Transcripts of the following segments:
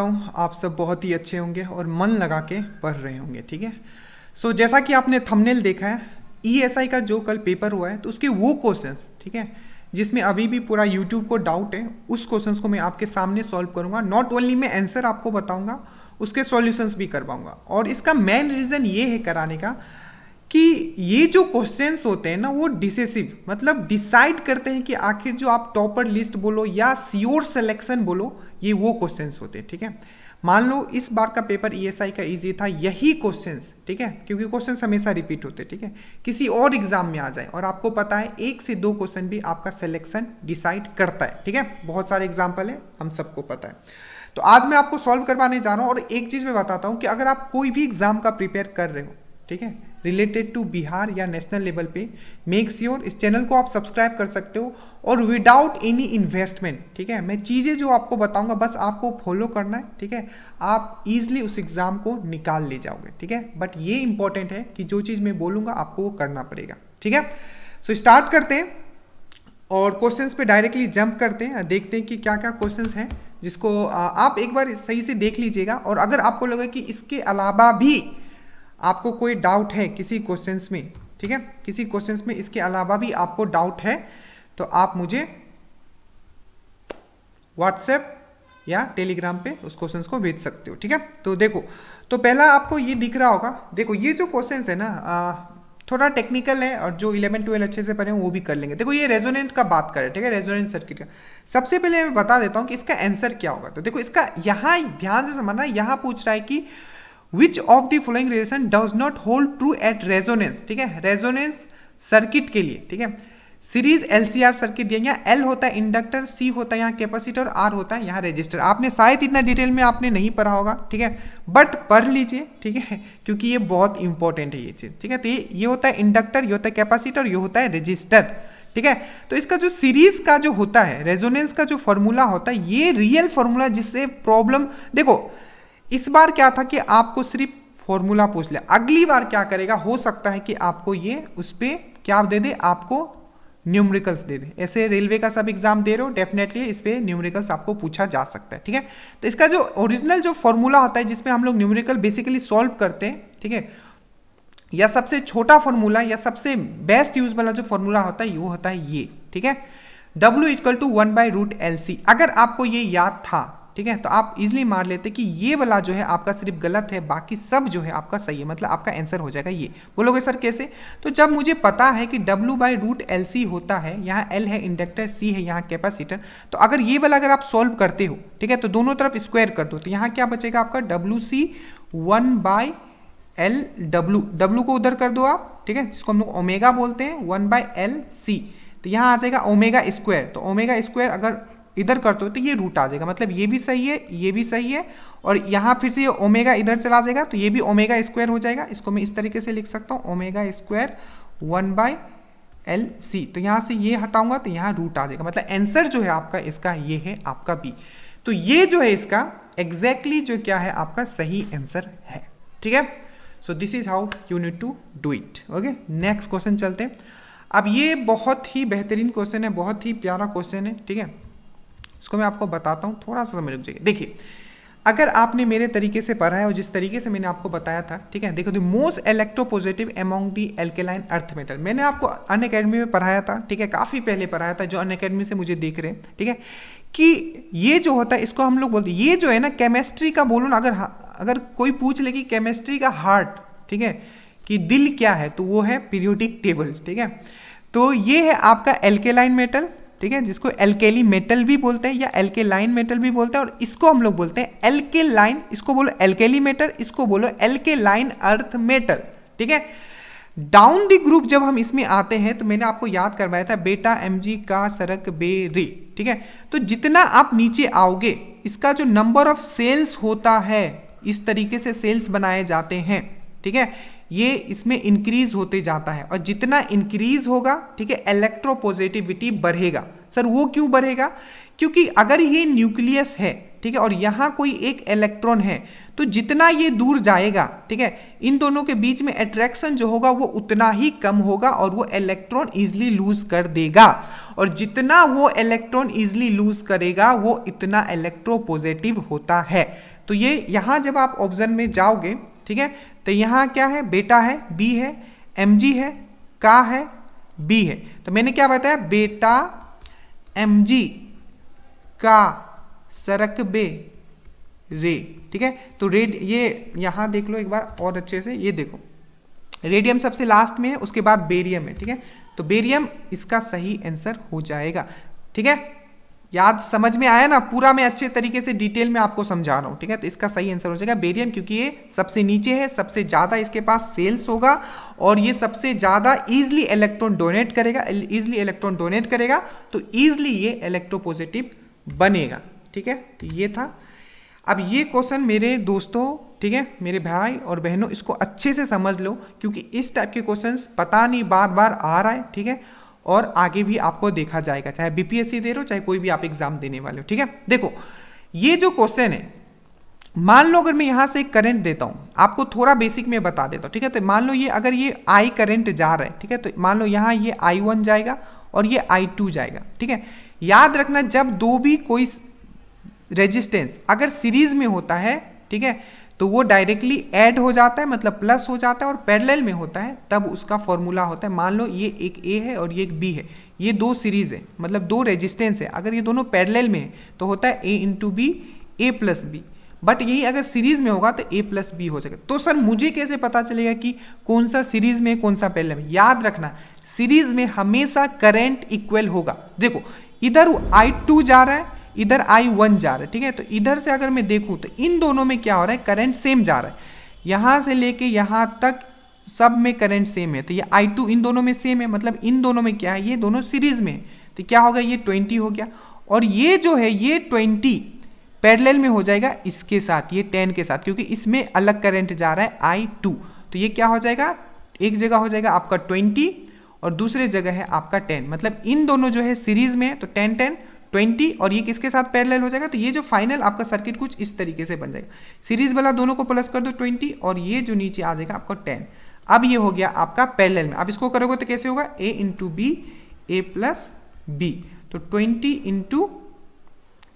हूँ आप सब बहुत ही अच्छे होंगे और मन लगा के पढ़ रहे होंगे। ठीक है। सो जैसा कि आपने थंबनेल देखा है, ईएसआई का जो कल पेपर हुआ है तो उसके वो क्वेश्चंस, ठीक है, जिसमें अभी भी पूरा यूट्यूब को डाउट है, उस क्वेश्चंस को मैं आपके सामने सॉल्व करूंगा। नॉट ओनली मैं आंसर आपको बताऊंगा, उसके सॉल्यूशंस भी करवाऊंगा। और इसका मेन रीज़न ये है कराने का कि ये जो क्वेश्चंस होते हैं ना, वो डिसेसिव मतलब डिसाइड करते हैं कि आखिर जो आप टॉपर लिस्ट बोलो या श्योर सिलेक्शन बोलो, ये वो क्वेश्चंस होते हैं। ठीक है। मान लो इस बार का पेपर ईएसआई का इजी था, यही क्वेश्चंस, ठीक है, क्योंकि क्वेश्चंस हमेशा रिपीट होते हैं, ठीक है, किसी और एग्जाम में आ जाए और आपको पता है 1 से 2 क्वेश्चन भी आपका सिलेक्शन डिसाइड करता है। ठीक है। बहुत सारे एग्जाम्पल है, हम सबको पता है। तो आज मैं आपको सॉल्व करवाने जा रहा हूँ। और एक चीज मैं बताता हूँ कि अगर आप कोई भी एग्जाम का प्रिपेयर कर रहे हो, ठीक है, रिलेटेड टू बिहार या नेशनल लेवल पे, मेक श्योर इस चैनल को आप सब्सक्राइब कर सकते हो और विदाउट एनी इन्वेस्टमेंट। ठीक है। मैं चीज़ें जो आपको बताऊंगा बस आपको फॉलो करना है। ठीक है। आप इजीली उस एग्जाम को निकाल ले जाओगे। ठीक है। बट ये इंपॉर्टेंट है कि जो चीज़ मैं बोलूंगा आपको वो करना पड़ेगा। ठीक है। सो स्टार्ट करते हैं और क्वेश्चंस पे डायरेक्टली जंप करते हैं, देखते हैं कि क्या क्या क्वेश्चंस हैं, जिसको आप एक बार सही से देख लीजिएगा। और अगर आपको लगे कि इसके अलावा भी आपको कोई डाउट है किसी क्वेश्चंस में, ठीक है, किसी क्वेश्चंस में इसके अलावा भी आपको डाउट है, तो आप मुझे व्हाट्सएप या टेलीग्राम पे उस क्वेश्चंस को भेज सकते हो। ठीक है। तो देखो, तो पहला आपको ये दिख रहा होगा, देखो ये जो क्वेश्चंस है ना, थोड़ा टेक्निकल है और जो 11-12 अच्छे से पढ़े हैं वो भी कर लेंगे। देखो ये रेजोनेंट का बात करें, ठीक है, रेजोनेंट सर्किट का। सबसे पहले मैं बता देता हूं कि इसका आंसर क्या होगा। तो देखो इसका यहां ध्यान से समझना, यहां पूछ रहा है कि which of the following relation does not hold true at resonance. ठीक है, रेजोनेंस सर्किट के लिए। ठीक है, सीरीज एलसीआर सर्किट दिया, यहाँ एल होता है इंडक्टर, सी होता है यहाँ कैपेसिटर, आर होता है यहाँ रेजिस्टर। आपने शायद इतना डिटेल में आपने नहीं पढ़ा होगा, ठीक है, बट पढ़ लीजिए, ठीक है, क्योंकि ये बहुत इंपॉर्टेंट है ये चीज। ठीक है। तो ये होता है इंडक्टर, ये होता है कैपेसिटर, ये होता है रेजिस्टर। ठीक है। तो इसका जो सीरीज का जो होता है, रेजोनेंस का जो फॉर्मूला होता है, ये रियल फॉर्मूला जिससे प्रॉब्लम, देखो इस बार क्या था कि आपको सिर्फ फॉर्मूला पूछ लिया, अगली बार क्या करेगा, हो सकता है कि आपको ये उस पर क्या दे दे, आपको न्यूमेरिकल्स दे दे। ऐसे रेलवे का सब एग्जाम दे रहे हो, डेफिनेटली इस पे न्यूमेरिकल्स आपको पूछा जा सकता है। ठीक है। तो इसका जो ओरिजिनल जो फॉर्मूला होता है जिसमें हम लोग न्यूमेरिकल बेसिकली सॉल्व करते हैं, ठीक है, या सबसे छोटा फॉर्मूला या सबसे बेस्ट यूज वाला जो फॉर्मूला होता है वो होता है ये। ठीक है, W = 1/√LC। अगर आपको ये याद था, ठीक है, तो आप इजीली मार लेते कि ये वाला जो है आपका सिर्फ गलत है, बाकी सब जो है आपका सही है, मतलब आपका आंसर हो जाएगा ये। बोलोगे सर कैसे? तो जब मुझे पता है कि W/√LC होता है, यहाँ L है इंडक्टर, C है यहाँ कैपेसिटर, तो अगर ये वाला अगर आप सॉल्व करते हो, ठीक है, तो दोनों तरफ स्क्वायर कर दो, तो यहाँ क्या बचेगा आपका WC 1/LW, W को उधर कर दो आप, ठीक है, जिसको हम लोग ओमेगा बोलते हैं, 1/LC, तो यहाँ आ जाएगा ओमेगा स्क्वायर। तो ओमेगा स्क्वायर अगर इधर करते हो तो ये रूट आ जाएगा, मतलब ये भी सही है, ये भी सही है, और यहाँ फिर से ये ओमेगा इधर चला जाएगा, तो ये भी ओमेगा स्क्वायर हो जाएगा। इसको मैं इस तरीके से लिख सकता हूँ, ओमेगा स्क्वायर 1/LC। तो यहाँ से ये हटाऊंगा तो यहाँ रूट आ जाएगा, मतलब आंसर जो है आपका इसका ये है आपका बी। तो ये जो है इसका एग्जैक्टली जो क्या है आपका सही आंसर है। ठीक है। So this is how you need to do it. Okay, next question चलते हैं। अब ये बहुत ही बेहतरीन क्वेश्चन है, बहुत ही प्यारा क्वेश्चन है। ठीक है, इसको मैं आपको बताता हूँ, थोड़ा सा समय रुक जाइए। देखिए, अगर आपने मेरे तरीके से पढ़ा है और जिस तरीके से मैंने आपको बताया था, ठीक है, देखो the most electropositive among the alkaline earth metal, मैंने आपको अनअकैडमी में पढ़ाया था, ठीक है, काफ़ी पहले पढ़ाया था, जो अनअकैडमी से मुझे देख रहे हैं, ठीक है, कि ये जो होता है इसको हम लोग बोलते हैं, ये जो है ना केमिस्ट्री का बोलो ना, अगर कोई पूछ ले कि केमिस्ट्री का हार्ट, ठीक है, कि दिल क्या है, तो वो है पीरियोडिक टेबल। ठीक है। तो ये है आपका एल्केलाइन मेटल, ठीक है, जिसको एल्केली मेटल भी बोलते हैं या एल्केलाइन मेटल भी बोलते हैं, और इसको हम लोग बोलते हैं एल्केलाइन, इसको बोलो एल्केली मेटल, इसको बोलो एल्केलाइन अर्थ मेटल। ठीक है। डाउन द ग्रुप जब हम इसमें आते हैं तो मैंने आपको याद करवाया था बेटा Mg का सरक बेरी। ठीक है। तो जितना आप नीचे आओगे इसका जो नंबर ऑफ सेल्स होता है, इस तरीके से सेल्स बनाए जाते हैं, ठीक है, ये इसमें इंक्रीज होते जाता है, और जितना इंक्रीज होगा, ठीक है, इलेक्ट्रोपॉजिटिविटी बढ़ेगा। सर वो क्यों बढ़ेगा? क्योंकि अगर ये न्यूक्लियस है, ठीक है, और यहाँ कोई एक इलेक्ट्रॉन है, तो जितना ये दूर जाएगा, ठीक है, इन दोनों के बीच में अट्रैक्शन जो होगा वो उतना ही कम होगा और वो इलेक्ट्रॉन इजिली लूज कर देगा, और जितना वो इलेक्ट्रॉन इजिली लूज करेगा वो इतना इलेक्ट्रोपॉजिटिव होता है। तो ये यहाँ जब आप ऑप्शन में जाओगे, ठीक है, तो यहाँ क्या है, बेटा है, बी है, mg है, का है, बी है। तो मैंने क्या बताया, बेटा mg का सरकबे रे, ठीक है। तो रेड, ये यहां देख लो एक बार और अच्छे से, ये देखो रेडियम सबसे लास्ट में है, उसके बाद बेरियम है, ठीक है। तो बेरियम इसका सही आंसर हो जाएगा, ठीक है। याद समझ में आया ना, पूरा मैं अच्छे तरीके से डिटेल में आपको समझा रहा हूं, ठीक है। तो इसका सही आंसर हो जाएगा बेरियम, क्योंकि ये सबसे नीचे है, सबसे ज्यादा इसके पास सेल्स होगा और ये सबसे ज्यादा इजिली इलेक्ट्रॉन डोनेट करेगा, तो इजिली ये इलेक्ट्रोपॉजिटिव बनेगा, ठीक है। तो ये था। अब ये क्वेश्चन मेरे दोस्तों, ठीक है, मेरे भाई और बहनों, इसको अच्छे से समझ लो, क्योंकि इस टाइप के क्वेश्चंस पता नहीं बार बार आ रहा है, ठीक है, और आगे भी आपको देखा जाएगा, चाहे बीपीएससी दे रहे हो, चाहे कोई भी आप एग्जाम देने वाले हो, ठीक है। देखो ये जो क्वेश्चन है, मान लो अगर मैं यहां से एक करंट देता हूं, आपको थोड़ा बेसिक में बता देता हूं, ठीक है। तो मान लो ये अगर ये आई करंट जा रहा है, ठीक है, तो मान लो यहां ये I1 जाएगा और ये I2 जाएगा, ठीक है। याद रखना, जब दो भी कोई रेजिस्टेंस अगर सीरीज में होता है, ठीक है, तो वो डायरेक्टली ऐड हो जाता है, मतलब प्लस हो जाता है, और पैरेलल में होता है तब उसका फॉर्मूला होता है। मान लो ये एक ए है और ये एक बी है, ये दो सीरीज है, मतलब दो रेजिस्टेंस है, अगर ये दोनों पैरेलल में है तो होता है A into B, A plus B, but यही अगर सीरीज में होगा तो ए प्लस बी हो जाएगा। तो सर मुझे कैसे पता चलेगा कि कौन सा सीरीज में कौन सा पैरेलल में? याद रखना, सीरीज में हमेशा करंट इक्वल होगा। देखो इधर I2 जा रहा है, इधर I1 जा रहा है, ठीक है। तो इधर से अगर मैं देखूं तो इन दोनों में क्या हो रहा है, करंट सेम जा रहा है, यहां से लेके यहां तक सब में करंट सेम है। तो ये I2 इन दोनों में सेम है, मतलब इन दोनों में क्या है, ये दोनों सीरीज में है, तो क्या होगा, ये 20 हो गया, और ये जो है ये 20 पैरेलल में हो जाएगा इसके साथ, ये 10 के साथ, क्योंकि इसमें अलग करंट जा रहा है I2। तो ये क्या हो जाएगा, एक जगह हो जाएगा आपका 20 और दूसरे जगह है आपका 10, मतलब इन दोनों जो है सीरीज में है, तो 10 10 20, और ये किसके साथ पैरेलल हो जाएगा। तो ये जो फाइनल आपका सर्किट कुछ इस तरीके से बन जाएगा, सीरीज वाला दोनों को प्लस कर दो 20, और ये जो नीचे आ जाएगा आपका 10। अब ये हो गया आपका पैरेलल में। अब इसको करोगे तो कैसे होगा, a into B, A plus B, तो 20 इंटू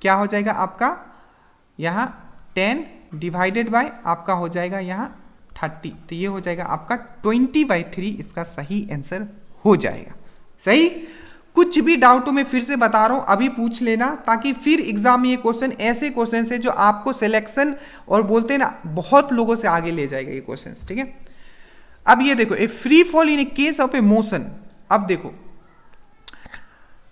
क्या हो जाएगा आपका यहाँ 10 डिवाइडेड बाय आपका हो जाएगा यहाँ 30, तो ये हो जाएगा आपका 20/3, इसका सही आंसर हो जाएगा। सही, कुछ भी डाउट हो मैं फिर से बता रहा हूं, अभी पूछ लेना, ताकि फिर एग्जाम में ये क्वेश्चन ऐसे क्वेश्चन है जो आपको सिलेक्शन और बोलते हैं ना बहुत लोगों से आगे ले जाएगा ये क्वेश्चन, ठीक है। अब ये देखो, a free fall in a case of a motion. अब देखो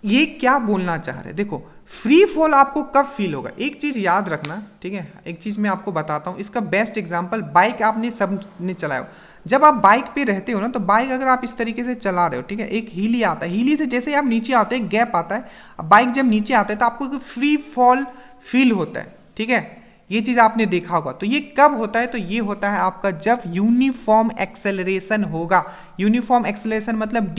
ये क्या बोलना चाह रहे हैं, देखो फ्री फॉल आपको कब फील होगा, एक चीज याद रखना, ठीक है। एक चीज मैं आपको बताता हूं, इसका बेस्ट एग्जांपल, बाइक आपने सबने चलाया हो, जब आप बाइक पे रहते हो ना, तो बाइक अगर आप इस तरीके से चला रहे हो, ठीक है, एक हीली आता है, हीली से जैसे आप नीचे आते हैं गैप आता है, अब बाइक जब नीचे आता है तो आपको फ्री फॉल फील होता है, ठीक है, ये चीज आपने देखा होगा। तो ये कब होता है, तो ये होता है आपका जब यूनिफॉर्म एक्सेलरेशन होगा। यूनिफॉर्म एक्सेलरेशन मतलब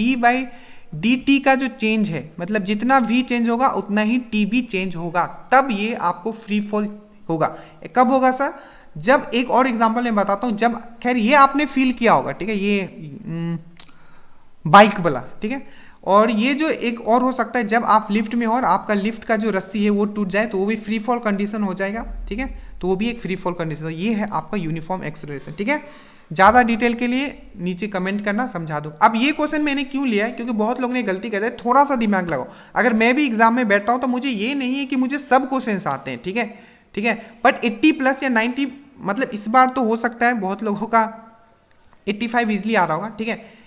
d/dt का जो चेंज है, मतलब जितना v चेंज होगा उतना ही t भी चेंज होगा, तब ये आपको फ्री फॉल होगा। कब होगा सर, जब, एक और एग्जांपल मैं बताता हूं, जब, खैर ये आपने फील किया होगा, ठीक है, ये बाइक वाला, ठीक है, और ये जो एक और हो सकता है, जब आप लिफ्ट में हो और आपका लिफ्ट का जो रस्सी है वो टूट जाए, तो वो भी फ्री फॉल कंडीशन हो जाएगा, ठीक है, तो वो भी एक फ्री फॉल कंडीशन। ये है आपका यूनिफॉर्म एक्सेलरेशन, ठीक है। ज्यादा डिटेल के लिए नीचे कमेंट करना, समझा दो। अब ये क्वेश्चन मैंने क्यों लिया है, क्योंकि बहुत लोग ने गलती करते हैं, थोड़ा सा दिमाग लगाओ। अगर मैं भी एग्जाम में बैठता हूं तो मुझे ये नहीं है कि मुझे सब क्वेश्चन आते हैं, ठीक है, ठीक है, बट 80 प्लस या 90, मतलब इस बार तो हो सकता है बहुत लोगों का 85 इजिली आ रहा होगा, ठीक है,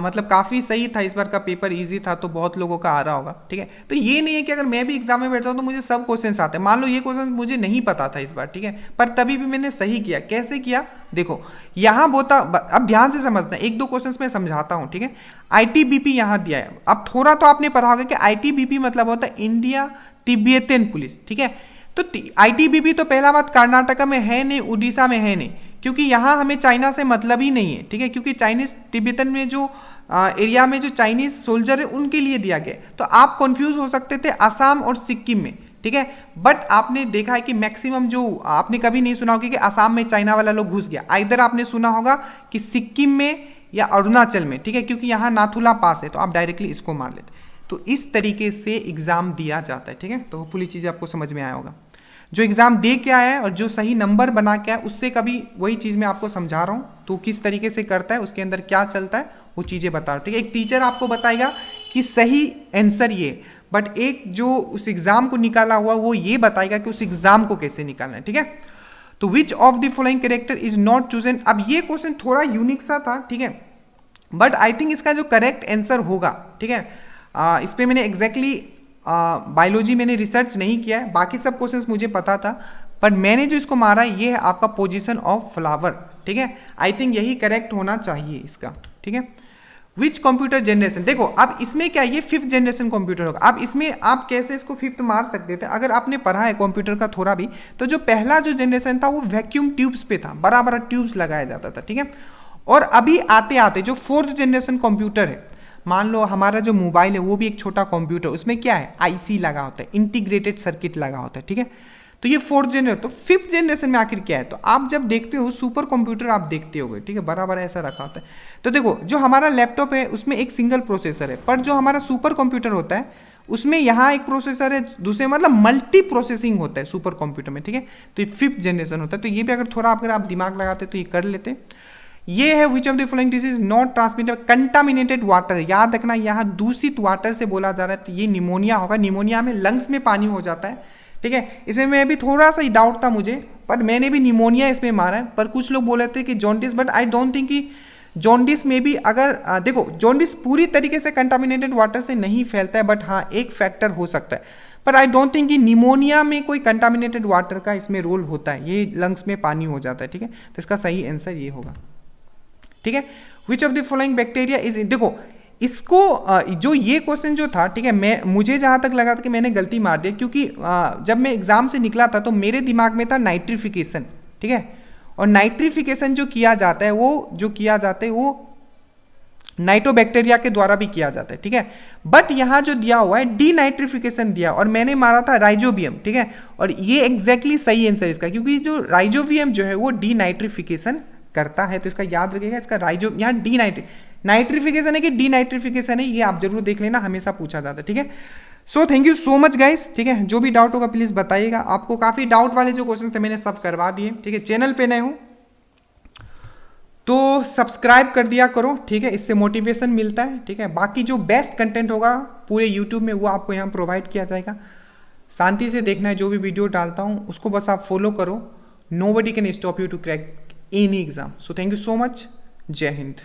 मतलब काफ़ी सही था, इस बार का पेपर इजी था तो बहुत लोगों का आ रहा होगा, ठीक है। तो ये नहीं है कि अगर मैं भी एग्जाम में बैठता हूँ तो मुझे सब क्वेश्चंस आते हैं। मान लो ये क्वेश्चन मुझे नहीं पता था इस बार, ठीक है, पर तभी भी मैंने सही किया। कैसे किया, देखो यहाँ बोता, अब ध्यान से समझना, एक दो क्वेश्चन मैं समझाता हूँ, ठीक है। ITBP यहाँ दिया है, अब थोड़ा तो आपने पढ़ा होगा कि ITBP मतलब होता है इंडिया तिब्बतन पुलिस, ठीक है। तो ITBP तो पहला बात कर्नाटका में है नहीं, उड़ीसा में है नहीं, क्योंकि यहाँ हमें चाइना से मतलब ही नहीं है, ठीक है, क्योंकि चाइनीज तिब्बतन में जो एरिया में जो चाइनीज सोल्जर है उनके लिए दिया गया। तो आप कंफ्यूज हो सकते थे असम और सिक्किम में, ठीक है। बट आपने देखा है कि मैक्सिमम जो आपने कभी नहीं सुना होगा कि असम में चाइना वाला लोग घुस गया, इधर आपने सुना होगा कि सिक्किम में या अरुणाचल में, ठीक है, क्योंकि यहाँ नाथुला पास है तो आप डायरेक्टली इसको मार लेते। तो इस तरीके से एग्जाम दिया जाता है, ठीक है। तो होपफुली चीज़ आपको समझ में आया होगा। जो एग्जाम दे के आया है और जो सही नंबर बना के आया उससे कभी वही चीज़ मैं आपको समझा रहा हूँ, तो किस तरीके से करता है, उसके अंदर क्या चलता है, वो चीज़ें बता रहा हूँ, ठीक है। एक टीचर आपको बताएगा कि सही आंसर ये, बट एक जो उस एग्जाम को निकाला हुआ वो ये बताएगा कि उस एग्जाम को कैसे निकालना है, ठीक है। तो which of the following character is not chosen. अब ये क्वेश्चन थोड़ा यूनिक सा था, ठीक है, बट आई थिंक इसका जो करेक्ट आंसर होगा, ठीक है, इस पर मैंने एग्जैक्टली बायोलॉजी मैंने रिसर्च नहीं किया है, बाकी सब क्वेश्चंस मुझे पता था, पर मैंने जो इसको मारा ये है आपका पोजीशन ऑफ फ्लावर, ठीक है। आई थिंक यही करेक्ट होना चाहिए इसका, ठीक है। विच कंप्यूटर जनरेशन, देखो अब इसमें क्या, ये 5th जनरेशन कंप्यूटर होगा। अब इसमें आप कैसे इसको 5th मार सकते थे, अगर आपने पढ़ा है कंप्यूटर का थोड़ा भी, तो जो पहला जो जनरेशन था वो वैक्यूम ट्यूब्स पे था, बड़ा बड़ा ट्यूब्स लगाया जाता था, ठीक है। और अभी आते आते जो 4th जनरेशन कंप्यूटर है, मान लो हमारा जो मोबाइल है वो भी एक छोटा कंप्यूटर, उसमें क्या है, आईसी लगा होता है, इंटीग्रेटेड सर्किट लगा होता है, ठीक है। तो ये 4th जनरेशन, तो 5th जनरेशन में आखिर क्या है, तो आप जब देखते हो सुपर कंप्यूटर आप देखते होगे, ठीक है, बराबर ऐसा रखा होता है। तो देखो जो हमारा लैपटॉप है उसमें एक सिंगल प्रोसेसर है, पर जो हमारा सुपर कंप्यूटर होता है उसमें यहाँ एक प्रोसेसर है, दूसरे मतलब मल्टी प्रोसेसिंग होता है सुपर कंप्यूटर में, ठीक है। तो ये 5th जनरेशन होता है। तो ये भी अगर थोड़ा अगर आप दिमाग लगाते तो ये कर लेते। ये है which of the following disease not transmitted, contaminated water, याद रखना यहाँ दूषित वाटर से बोला जा रहा है, तो ये निमोनिया होगा। निमोनिया में लंग्स में पानी हो जाता है, ठीक है। इसमें मैं भी थोड़ा सा ही डाउट था मुझे, पर मैंने भी निमोनिया इसमें मारा है, पर कुछ लोग बोले थे कि jaundice, but I don't think कि जॉन्डिस में भी अगर देखो जॉन्डिस पूरी तरीके से कंटामिनेटेड वाटर से नहीं फैलता है, बट हाँ एक फैक्टर हो सकता है, पर आई डोंट थिंक कि निमोनिया में कोई कंटामिनेटेड वाटर का इसमें रोल होता है, ये लंग्स में पानी हो जाता है, ठीक है। तो इसका सही आंसर ये होगा, ठीक है। Which of the following bacteria is, देखो इसको जो ये क्वेश्चन जो था, ठीक है, मुझे जहां तक लगा था कि मैंने गलती मार दी, क्योंकि जब मैं एग्जाम से निकला था तो मेरे दिमाग में था नाइट्रिफिकेशन, ठीक है। और नाइट्रिफिकेशन जो किया जाता है वो नाइट्रोबैक्टीरिया के द्वारा भी किया जाता है, ठीक है। बट यहाँ जो दिया हुआ है डीनाइट्रिफिकेशन दिया, और मैंने मारा था राइजोबियम, ठीक है। और ये एग्जैक्टली सही आंसर इसका, क्योंकि जो राइजोबियम जो है वो डीनाइट्रिफिकेशन करता है। तो इसका याद रखिएगा, इसका राइजो यहाँ नाइट्रिफिकेशन है कि डीनाइट्रिफिकेशन है, ये आप जरूर देख लेना, हमेशा पूछा जाता है, ठीक है। सो thank you so much guys, ठीक है। जो भी डाउट होगा प्लीज बताइएगा। आपको काफी डाउट वाले जो क्वेश्चन थे मैंने सब करवा दिए, ठीक है। चैनल पे नए हो तो सब्सक्राइब कर दिया करो, ठीक है, इससे मोटिवेशन मिलता है, ठीक है। बाकी जो बेस्ट कंटेंट होगा पूरे यूट्यूब में वो आपको यहाँ प्रोवाइड किया जाएगा। शांति से देखना है, जो भी वीडियो डालता हूँ उसको बस आप फॉलो करो। Nobody can stop you to crack any exam. So thank you so much, जय हिंद।